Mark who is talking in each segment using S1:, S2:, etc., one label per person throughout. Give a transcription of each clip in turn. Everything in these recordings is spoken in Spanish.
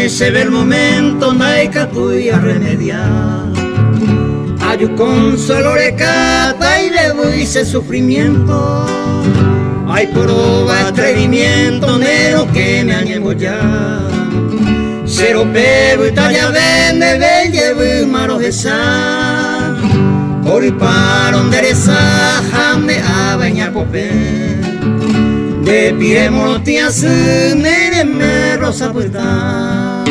S1: Se ve el momento, naika tuya remediar. Hay un consuelo recata y le voy ese sufrimiento. Hay prueba, atrevimiento, nero que me han embollado. Cero pego y talla vende, ve llevo maro esa. Ori para enderezar, jame a bañar popé. De pie monotías, me rosa puerta.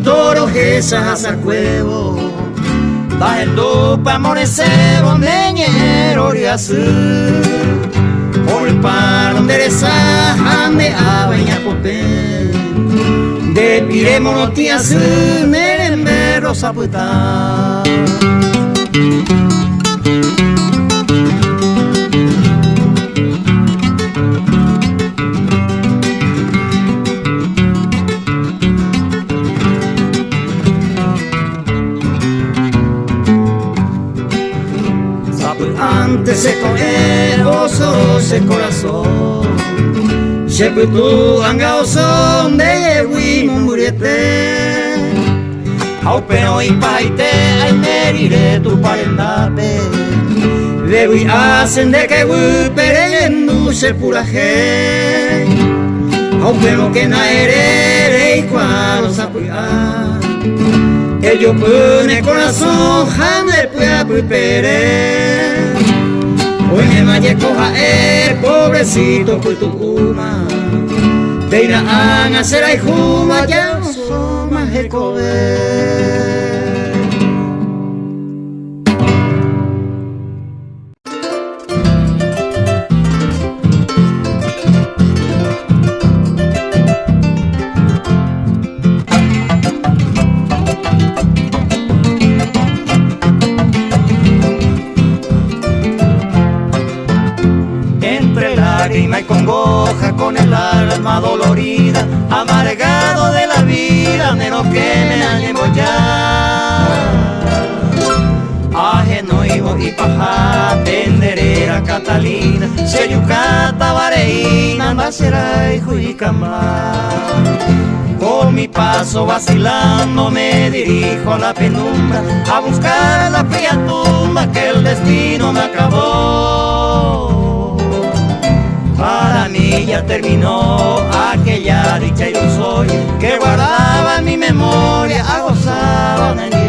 S1: Toro esa hasa cuevo bajando pa morecebo neñero riasu por el palo endereza jame a bañar popé de pire monotías me rosa puta. Antes se coge oso se corazón se putu anga oso de wimon muriete au pero y paite ay merire tu parendape de wi hacen de que wi perenu se puraje au pero que na ere y cuando sapuya ellos pone corazón jamás puede perder. Hoy me vaya coja pobrecito por tu cuma. De ir a hacer ay juma ya no son más el cover. Y congoja con el alma dolorida, amargado de la vida, nero que me han embollado. Ajeno y paja, tenderera Catalina, seyucata vareína, basera y juicamá. Con mi paso vacilando me dirijo a la penumbra, a buscar la fría tumba que el destino me acabó. Para mí ya terminó aquella dicha ilusoria que guardaba en mi memoria, agozaba en el nivel.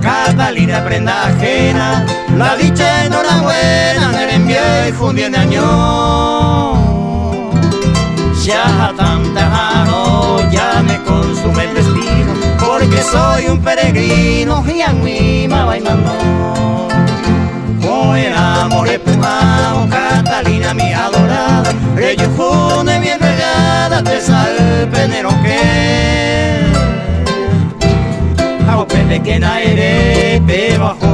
S1: Catalina prenda ajena, la dicha enhorabuena me envió y fundí en año. Ya tanta jaro, ya me consume el destino, porque soy un peregrino y a mí me bailando. Con el amor empujado, Catalina mi adorada, reyujune bien regada, te sale penero que. Pende que na erepe bajo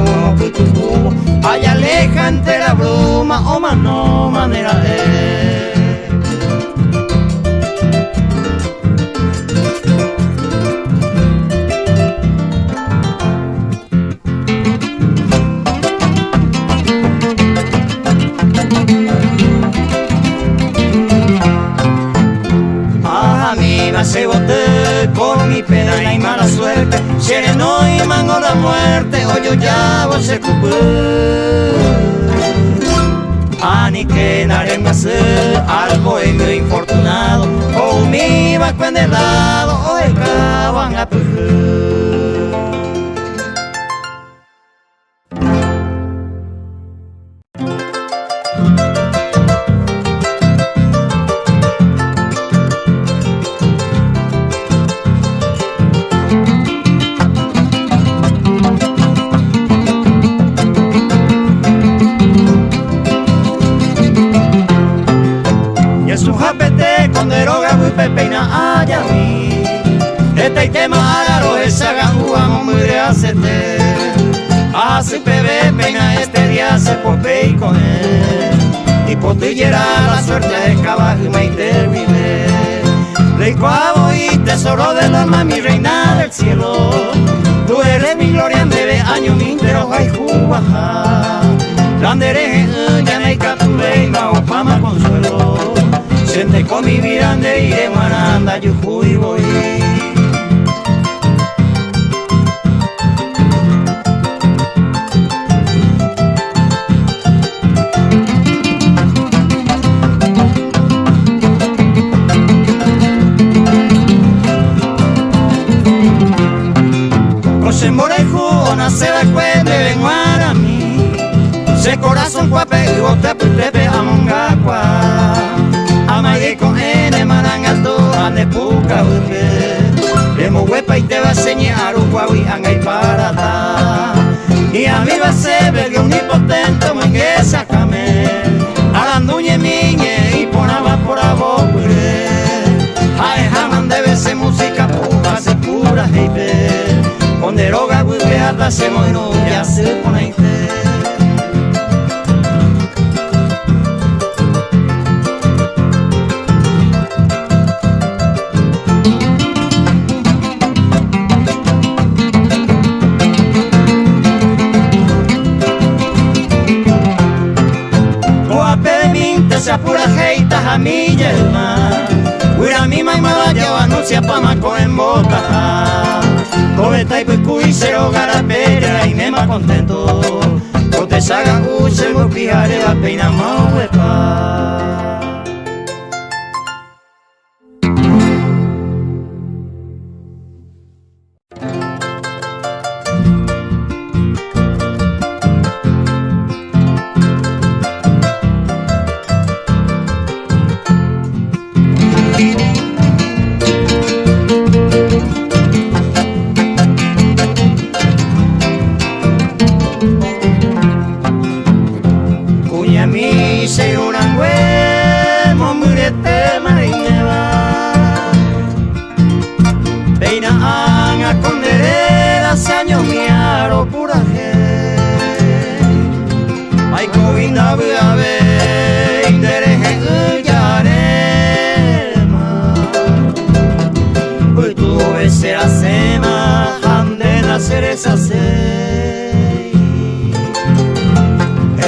S1: tu cubo, allá aleja entre la bruma, o mano manera de. A mí me se boté con mi pena y mala suerte, sereno y mango la muerte, hoy yo ya voy a ser cupé. Ani que narema se al bohemio infortunado, o mi va con el lado, o el caban a pujar. mumbre hacete. Hace bebé pena este día se pope y con él. Y potillera la suerte de caballo y maite vive. Recuavo y tesoro del alma, mi reina del cielo. Tú eres mi gloria en bebé, año mi intero, hay jubaja. Grande ya me capturé y no fama consuelo. Siente con mi vida de iré mananda, yo fui y voy. José Morejo nace la cuente de Guarami. Se corazón guape y bote putepe amongacua. Amaye con ene marangato ane puca upe. Demo huepa y te va a enseñar un guawi angay parata. Y a mí va a ser verga un impotente muy que sácame. Aranduñe miñe y ponaba por abopure. Ay jaman debe ser música pura, se pura heipe. Con deroga guibeata se moino ya se pone. Se apura heita a mi yelma. Huira mi maimada lleva anuncia pa maco en boca. Cobeta y picuy cero garapera y me más contento. Cote saga se lo pijare la peina más huepa.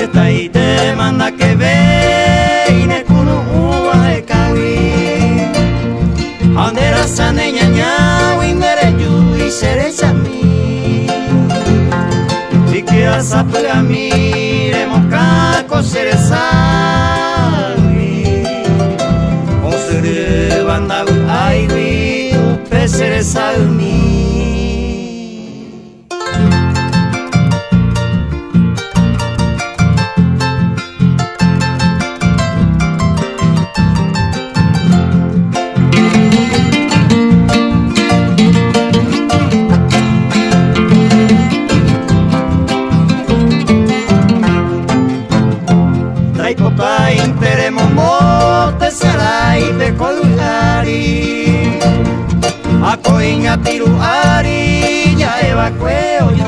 S1: Esta y te manda que ve y ne kuno uva de kawi. Andera sane ñaña windere yu y cereza mi. Si que asapga mi remocaco cereza mi. O sere banda ay wi upe cereza mi. Acoiña tiruari ya evacueo yo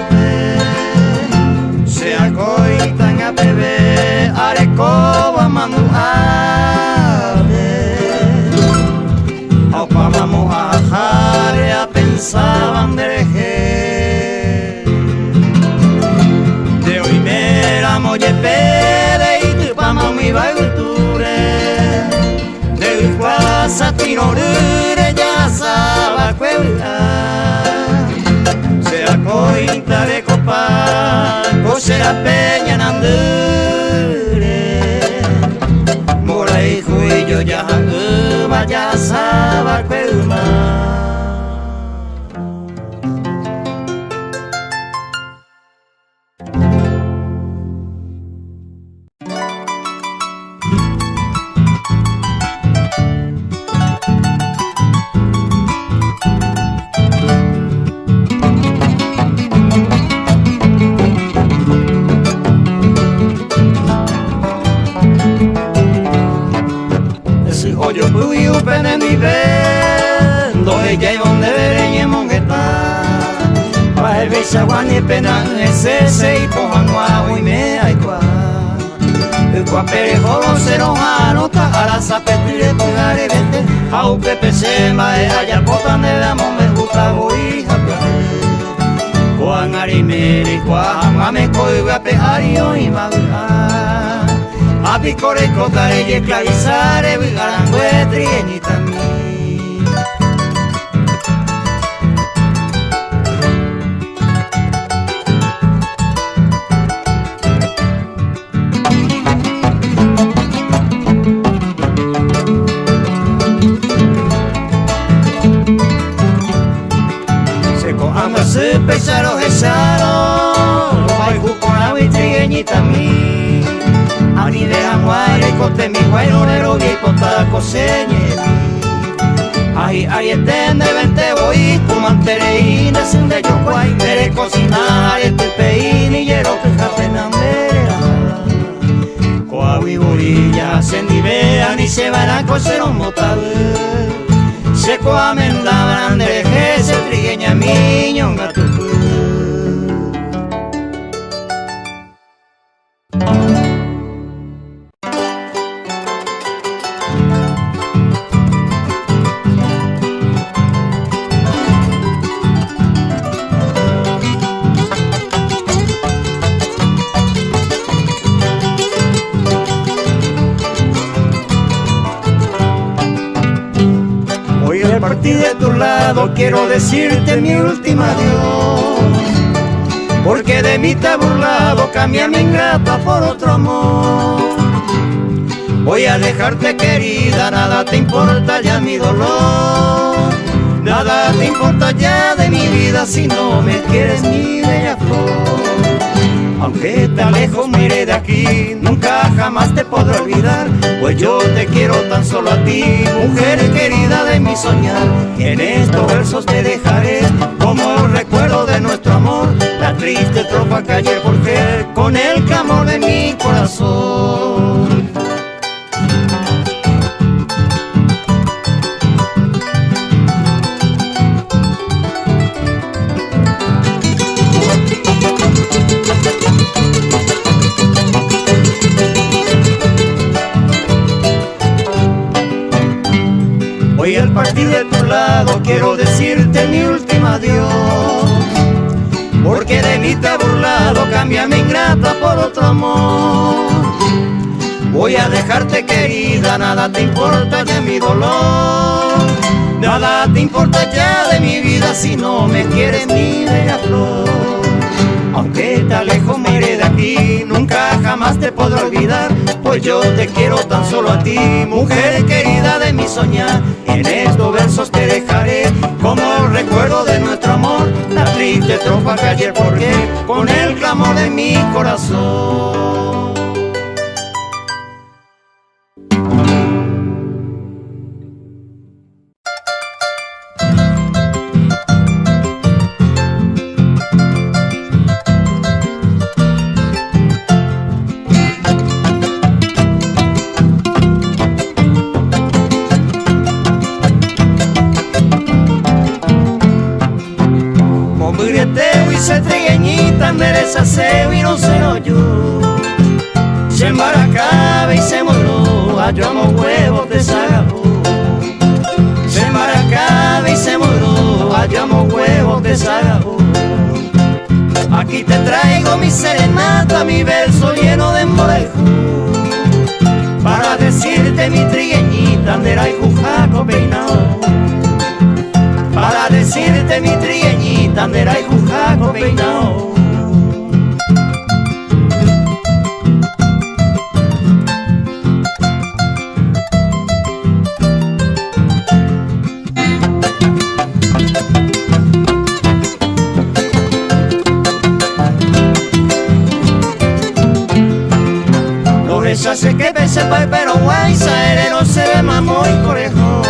S1: se acoitan a bebé arecoba mandu ave au pamamos a jare a pensaban dereje de hoy me la molle pere y tu pama mi bagulture de guasa tinorure ya saba cuela se acoita de copa cosera peña nandure mora hijo y yo ya vaya saba cuela. Besa guani pena ese se ipohanwa uime aikwa Kwa perejo cero anota arasa petire pagare vete Au pepe se mae ayar potan de la me gusta goi hapa Kwa ngari mere kwa ngame koi gape ario imaga Api kore kotare ye clavisare vigarangue trienita mi Se pesaro gesaro Pai kukona witrieñita mi Ani de amuare kote mi guairorero vi pota coseñe Ay etende vente voy Kumantereina sende yo guay Mere cocinar tu peini Yero que jatena merera Coawi burilla Sendivean y se van a coser un motabe Se coamen la grande se trigueña miño un gato Partí de tu lado, quiero decirte mi última adiós Porque de mí te has burlado, cambia mi ingrata por otro amor Voy a dejarte querida, nada te importa ya mi dolor Nada te importa ya de mi vida si no me quieres mi bella flor Aunque te alejo, me iré de aquí, nunca jamás te podré olvidar Pues yo te quiero tan solo a ti, mujer querida de mi soñar Y en estos versos te dejaré como el recuerdo de nuestro amor La triste tropa que ayer forjé con el clamor de mi corazón Hoy al partir de tu lado quiero decirte mi última adiós Porque de mí te has burlado, cambia mi ingrata por otro amor Voy a dejarte querida, nada te importa ya mi dolor Nada te importa ya de mi vida si no me quieres mi bella flor Aunque te alejo me iré de aquí, nunca jamás te podré olvidar Pues yo te quiero tan solo a ti, mujer querida de mi soñar En estos versos te dejaré como el recuerdo de nuestro amor La triste tropa que ayer forjé con el clamor de mi corazón Se trigueñita merece se vino se yo Se embaracaba y se moró Hallamos huevos de sagabo Se embaracaba y se moró Hallamos huevos de sagabo Aquí te traigo mi serenata Mi verso lleno de emborejo Para decirte mi trigueñita Andera y jujaco peinado Para decirte mi trigueñita Andera y jujaco peinado Lo hace que pese pero guay Saerero se ve mamo y corejo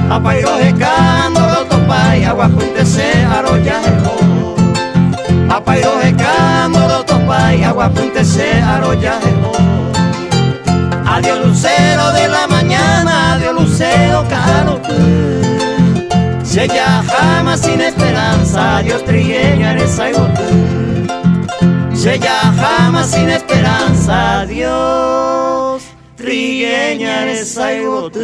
S1: A pairo de cando lo topa y agua punte se arrolla el ojo A pairo de cando lo topa y agua punte se arrolla el ojo Adiós lucero de la mañana, adiós lucero caro Se ya jamás sin esperar esperanza, Dios trigueña eres algo tú. Sella jamás sin esperanza, Dios trigueña eres algo tú.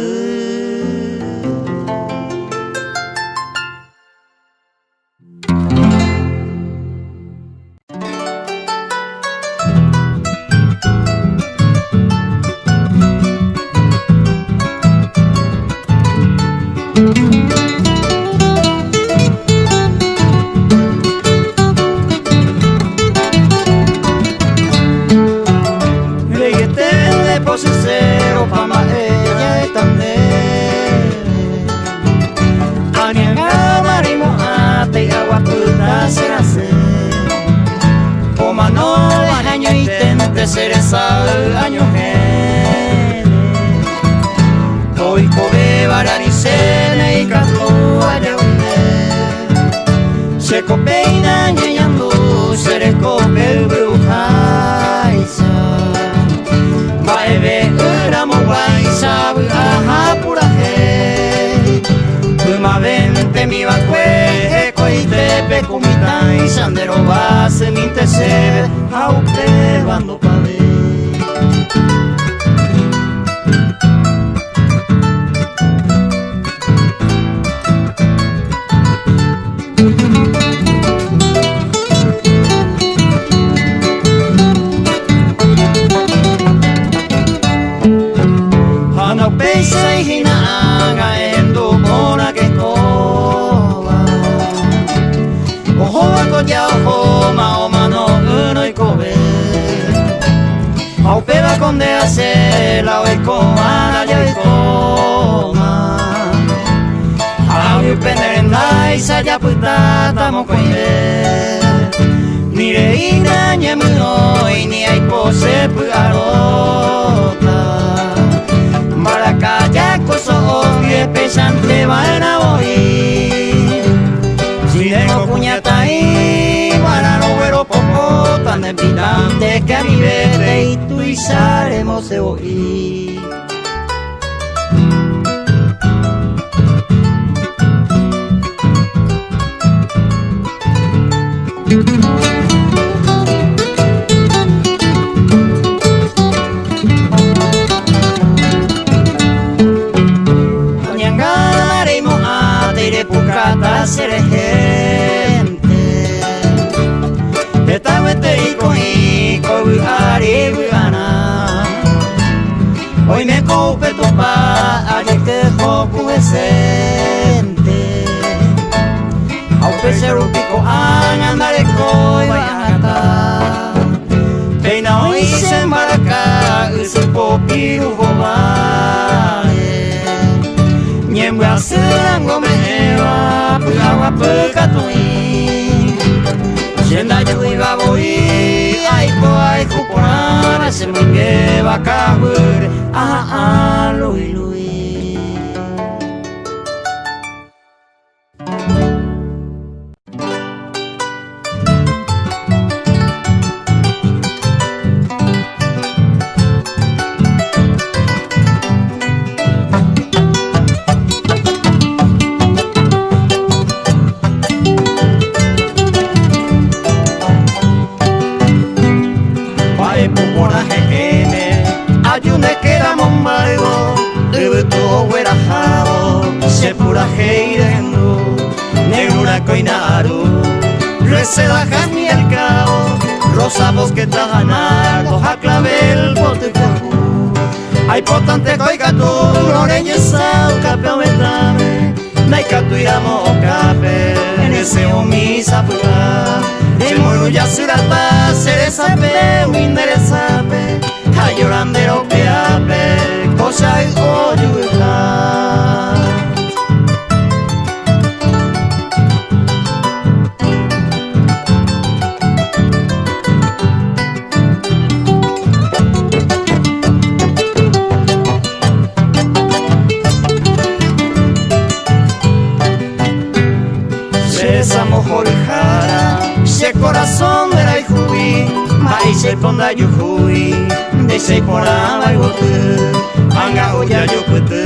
S1: Sincero pama ella es tan de Anianga marimo ate agua puta será se Oma no año intente ser esa año gene Hoy kobe barani sene y canto allá une Se copeina ñeñando se cope brujaisa Maeve uramo guaisa buaha puraje Uma vente mi bakue koite pe kumitai sandero base minte sebe aupe bando pave No pensa y hinaga en tu mona que coba Ojo con ya ojo ma no uno y cobe Au peba con de hacer la oi coma ya y coma Au y penderenda y saya puta tamo coinde Mire y nañe muno y ni hay pose pugarota Maracaya coso y pesante van a oír Si tengo cuñata ahí para no ver poco tan evidente que a mi bebé y tú y saremos de oír Pucata seré gente Esta vete y buari buana Hoy me coupe tu pa ayer que joku esente Au pecer un pico an andare coi bayata Peina hoy se embarca usu popiru gobae Nyembra serango mewa Pugawa pekatui Jenda jui baboi Aiko aiko porana Se mwinge bakahur lui lui Ayune quedamos embargo, debe todo fuera jabo, se pura heirendo, negrura coinaru, receda jami el cabo, rosa bosque tajanardo, jaclavel bote cajú, hay potante coicatu, loreña sao, capeo metame, naikatu iramo cape, en ese omisa puta, de moro ya surata, seresape, winderesape, llorandero peape, cosa y oyuta. Se mojorejara, se corazón de la ijubi, maíz se ponda yujubi. Desei porama y bote, anga oya yo pete,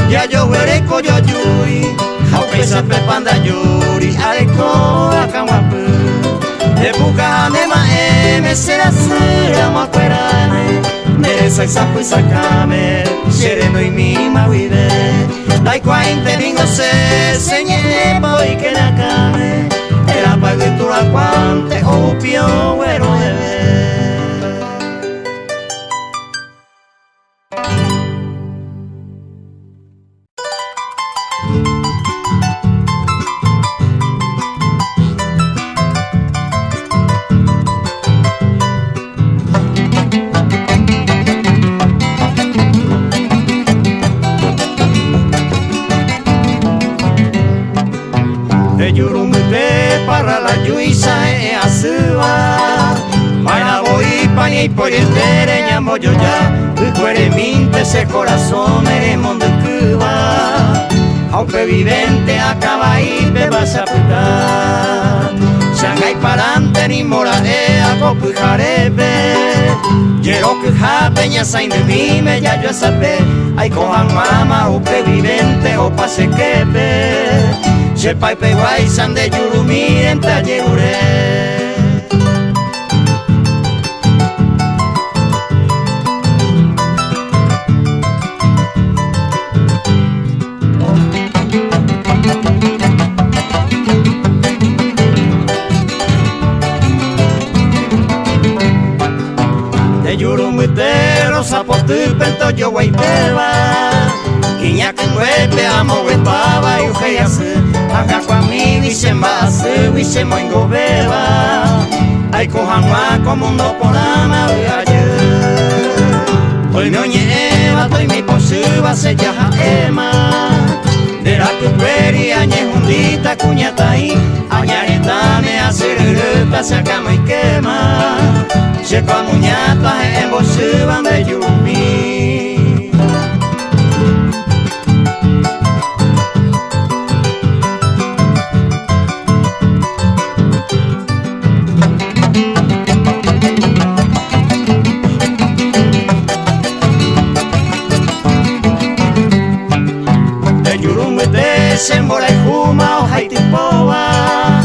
S1: ya yo veré coyo yui, Haukaisa pepanda yuri areko akawapu Epuka nema eme sera sura makwerane Meresa isapu sakame Shereno imi mawide Daikwa interingo se senye boy que nakame Era paguetura quante opio wero debe para la yuisa e asua Para voy pani y por el tereña moyo ya Ucuere minte ese corazón ere mondo cuba Aunque vivente acaba y te vas a putar Shanghai parante ni morare a copujarebe Yero que ja peña sain de mí me ya yo sabe Ay cojan mama o vivente o pase quepe Shepai peguay san de yurumi en tallerure De yurumi te rosa por tu pento yo guaiteba Quiña que nueve amo huepaba y ujeyasu Acá kwa mi dice más, dice moingo beba Ay cojanwa como no por ama ayer Hoy no lleva, estoy mi posuba se yaja ema De la que quería añejundita cuñata ahí Añarita me hace ruta se acama y quema Se con muñata en posuba de yumi Sembora y juma o haitipoa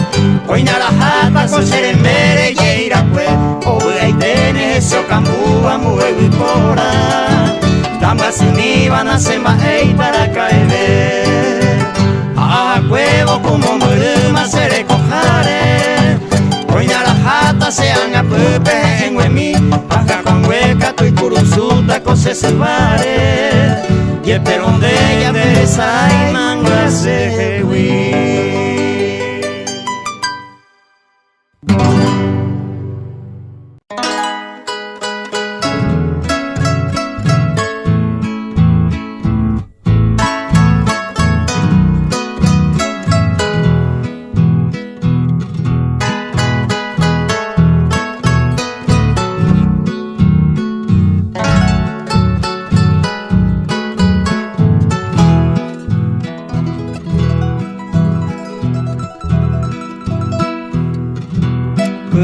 S1: Hoy narajata con serembere y iracue O bueitene eso cambúa mueve vipora Damas uniban a semba ei para caer A huevo como muruma se recojare Hoy narajata sean a pepe en huemi Acá con hueca tu y curuzuta cose silvare Y el perón de ella me sai manga se hewi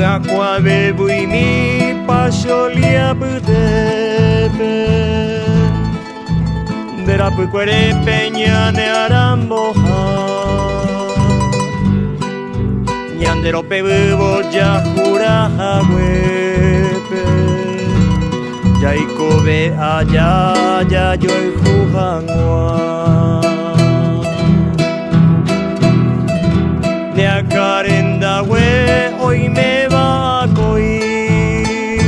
S1: Aqua bebu y mi pasolia budepe De la pucuere peña ne aramboja Ñandero pebubo ya juraja huepe Ya y kobe allá ya yo y jujangua De acarenda hue hoy me va a coir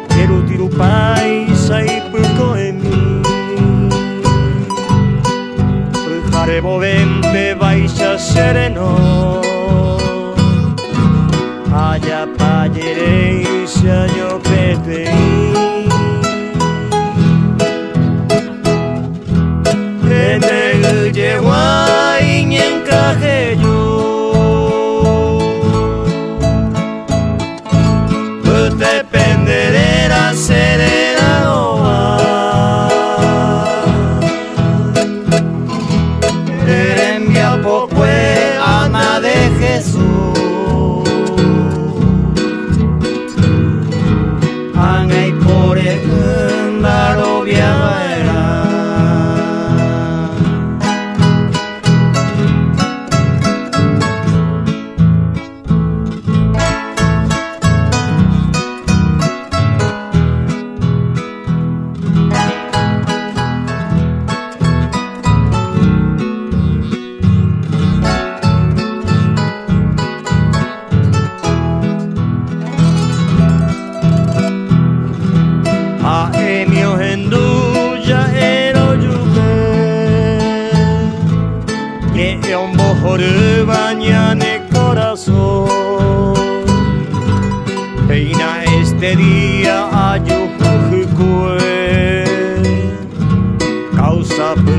S1: Quiero tiru paisa y puco en mí Jare bovente vaisa sereno Allá payereisa yo peteí Ene guay ni encaje yo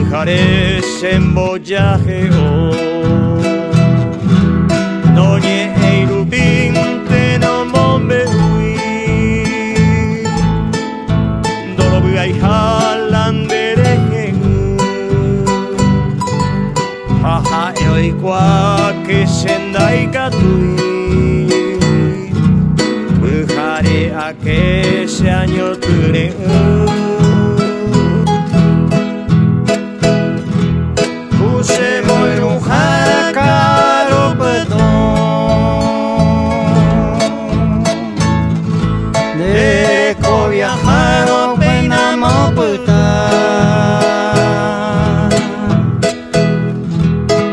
S2: Carece en bollaje Noñe e irupinte no mombe hui Dorobu ai halandere Haha e oikua ke sendai katui Buhare a ke se año ture Puse muy enojada caro perdón De co viajaro pena mo puta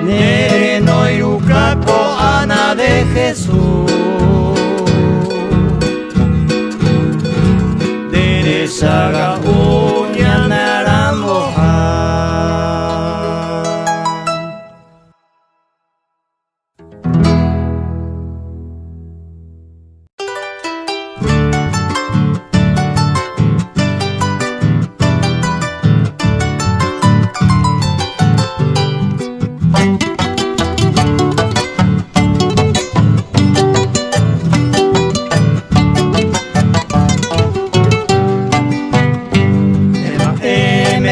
S2: Nere no iruka ko ana de Jesús Dere saga uña naranjoja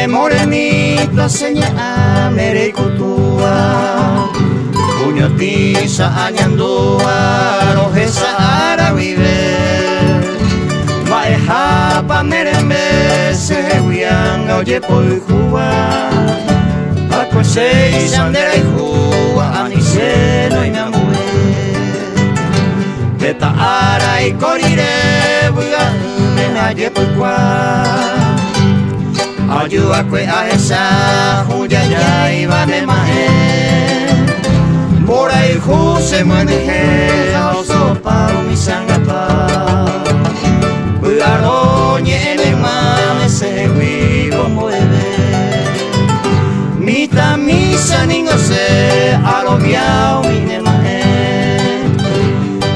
S1: Morenita seña mereikutua Puño tiza añandua Rojesa arawive Maeja pa merembe Se huianga oye por Cuba Acuese y sandera y Cuba Aniceno y mi amue Beta ara y corire Buga me halle por Cuba Ayuda que a esa Juya ya iba de maje Mora y Juse mueneje Oso pa mi sangapa Bugaroñe en el mame Se vivo mueve Mita misa ningo se Alobiao mi ne maje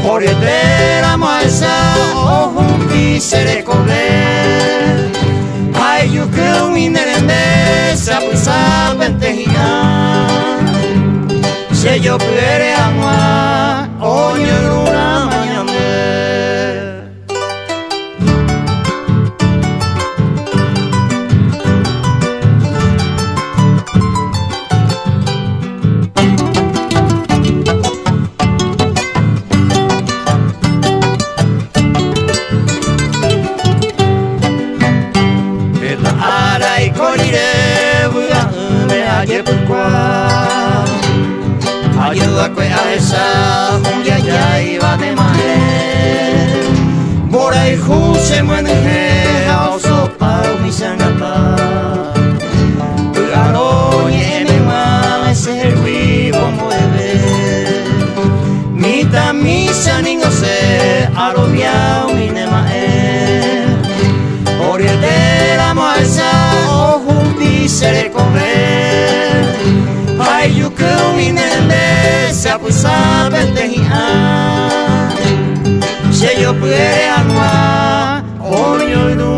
S1: Orietera ma esa Ojo y se le cobre Ay, yo creo mi nerende, sabe pentejía. Si yo pudiera amar, hoy en una mañana. Ayuda que a esa Julia ya iba de maje Bora y Juse mueneje Oso pa mi sangapa Bugaroñe en el mame Se vivo mueve Mita misa ningo se Alobiao mi ne maje Orietera ma esa Ojo y se le cobre Ay, yo creo mi nene se apusa pentejía. Si yo pudiera amar, hoy yo no